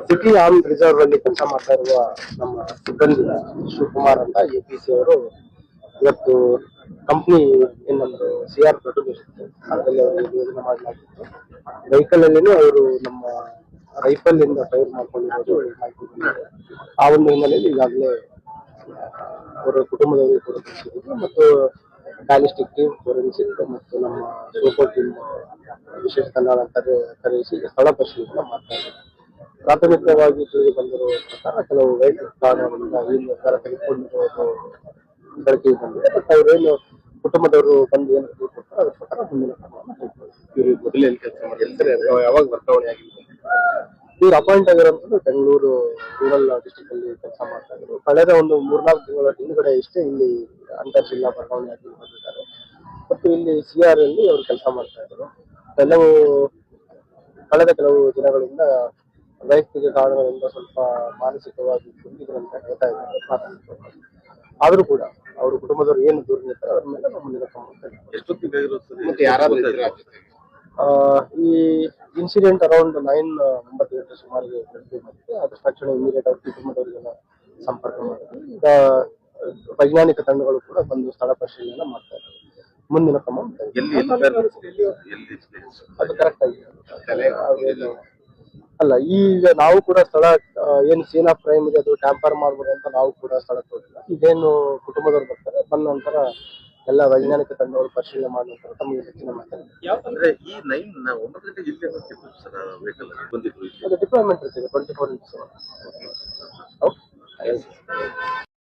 City arm reserve ಅಲ್ಲಿ ಕೆಲಸ ಮಾಡ್ತಾ ಇರುವ ನಮ್ಮ ಸಿಬ್ಬಂದಿ ಶಿವಕುಮಾರ್ ಅಂತ APC ಅವರು ಇವತ್ತು ಕಂಪ್ನಿ ಇನ್ನೊಂದು CR ಪ್ರೊಡ್ಯೂಸ್ ಅದರಲ್ಲಿ ಅವರಿಗೆ ಯೋಜನೆ ಮಾಡಲಾಗಿತ್ತು. ವೆಹಿಕಲ್ ಅಲ್ಲಿ ಅವರು ನಮ್ಮ ರೈಫಲ್ ಇಂದ ಫೈರ್ ಮಾಡ್ಕೊಂಡಿರೋದು ಮಾಹಿತಿ ಬಂದಿದೆ. ಆ ಒಂದು ಹಿನ್ನೆಲೆಯಲ್ಲಿ ಈಗಾಗಲೇ ಅವರ ಕುಟುಂಬದವರು ಕೂಡ ಕಳಿಸಿದ್ರು ಮತ್ತು ಬ್ಯಾಲಿಸ್ಟಿಕ್ ಟೀಮ್, ಫೋರೆನ್ಸಿಕ್ ಮತ್ತು ನಮ್ಮ ಸೂಪರ್ ಟೀಮ್ ವಿಶೇಷ ತಂಡ ಕರೆಯಿಸಿ ಸ್ಥಳ ಪರಿಶೀಲನೆ ಮಾಡ್ತಾ ಇದ್ದಾರೆ. ಪ್ರಾಥಮಿಕವಾಗಿ ತಿಳಿದು ಬಂದಿರುವ ಪ್ರಕಾರ ಕೆಲವು ವೈಯಕ್ತಿಕ ಕಾರಣಗಳಿಂದ ಈ ನಿರ್ಧಾರ ತೆಗೆದುಕೊಂಡಿರುವುದು ಬೆಳಕಿಗೆ ಬಂದಿದೆ. ಬಟ್ ಅವರೇನು ಕುಟುಂಬದವರು ಬಂದು ಏನು ಕೊಡ್ತಾರೆ ಅದರ ಪ್ರಕಾರ ಮುಂದಿನ ಕ್ರಮವನ್ನು ಕೈಗೊಳ್ಳುತ್ತಾರೆ. ಮೊದಲೇ ಕೆಲಸ ಮಾಡಿ ಯಾವಾಗ ವರ್ಗಾವಣೆ ಆಗಿದೆ? ಇವ್ರು ಅಪಾಯಿಂಟ್ ಆಗಿರೋದು ಬೆಂಗಳೂರು ರೂರಲ್ ಡಿಸ್ಟ್ರಿಕ್ಟ್ ಅಲ್ಲಿ ಕೆಲಸ ಮಾಡ್ತಾ ಇದ್ರು. ಕಳೆದ ಒಂದು 3-4 ತಿಂಗಳ ಹಿಂದುಗಡೆ ಇಷ್ಟೇ ಇಲ್ಲಿ ಅಂತರ್ ಜಿಲ್ಲಾ ವರ್ಗಾವಣೆಯಾಗಿ ಬಂದಿದ್ದಾರೆ ಮತ್ತು ಇಲ್ಲಿ CR ಅಲ್ಲಿ ಅವರು ಕೆಲಸ ಮಾಡ್ತಾ ಇದ್ರು. ಕಳೆದ ಕೆಲವು ದಿನಗಳಿಂದ ವೈಯಕ್ತಿಕ ಕಾರಣಗಳಿಂದ ಸ್ವಲ್ಪ ಮಾನಸಿಕವಾಗಿ ಕುಂದಿದ್ರು ಅಂತ ಹೇಳ್ತಾ ಇದ್ದಾರೆ ಪ್ರಾಥಮಿಕವಾಗಿ. ಆದ್ರೂ ಕೂಡ ಅವರು ಕುಟುಂಬದವರು ಏನು ದೂರ ನಿಲ್ತಾರೆ ಅವ್ರ ಮೇಲೆ ನಮ್ಮ ಮುಂದಿನ ಈ ಇನ್ಸಿಡೆಂಟ್ ಅರೌಂಡ್ 9:09 ಸುಮಾರಿಗೆ ಬಂದಿದೆ. ಅದ್ರ ತಕ್ಷಣ ಇಮಿಡಿಯೇಟ್ ಆಗಿ ಕುಟುಂಬದವರಿಗೆಲ್ಲ ಸಂಪರ್ಕ ಮಾಡಿದ್ರು. ಈಗ ವೈಜ್ಞಾನಿಕ ತಂಡಗಳು ಕೂಡ ಬಂದು ಸ್ಥಳ ಪರಿಶೀಲನೆ ಮಾಡ್ತಾ ಇದ್ದಾರೆ. ಮುಂದಿನ ಕ್ರಮ ಅದು ಕರೆಕ್ಟ್ ಆಗಿ ಅಲ್ಲ. ಈಗ ನಾವು ಕೂಡ ಸ್ಥಳ ಏನು ಸೀನ್ ಆಫ್ ಕ್ರೈಮ್ ಇದೆ ಅದು ಟ್ಯಾಂಪರ್ ಮಾಡ್ಬೋದು ಅಂತ ನಾವು ಕೂಡ ಸ್ಥಳಕ್ಕೆ ಹೋಗಿಲ್ಲ. ಇದೇನು ಕುಟುಂಬದವ್ರು ಬರ್ತಾರೆ, ಬಂದ ನಂತರ ಎಲ್ಲ ವೈಜ್ಞಾನಿಕ ತಂಡಗಳು ಪರಿಶೀಲನೆ ಮಾಡಿದ ನಂತರ ತಮಗೆ ಹೆಚ್ಚಿನ ಮಾಹಿತಿ ಡಿಪ್ಲಾಯ್ಮೆಂಟ್ ಇರ್ತದೆ 24x7.